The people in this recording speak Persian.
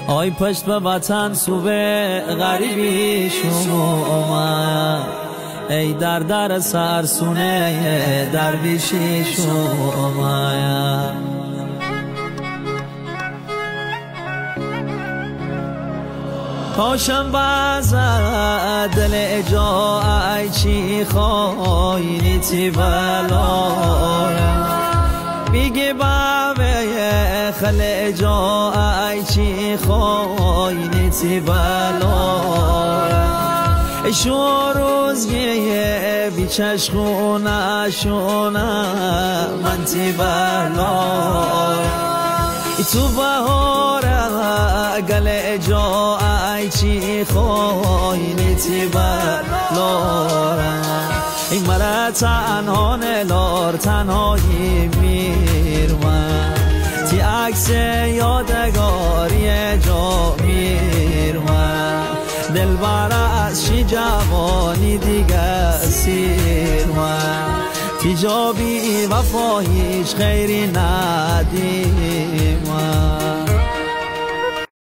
آی پشت به وطن صوبه غریبی شما اومد، ای در سرسونه درویشی شما اومد. کاشم بازد دل جا ای چی خواهی تی بلایم، میگه بابه خل جا ای چی خواهی تی بلایم. شو روزگه بی چشخونه شونه من تی بلایم. تو بهاره گل جا ای چی خواهی تی بلارم، این مرا تنها نلار تنهایی میرمن، تی عکس یادگاری جا میرمن، دل بر از شی جوانی دیگه سیرمن، تی جا بی وفا هیچ خیری ندید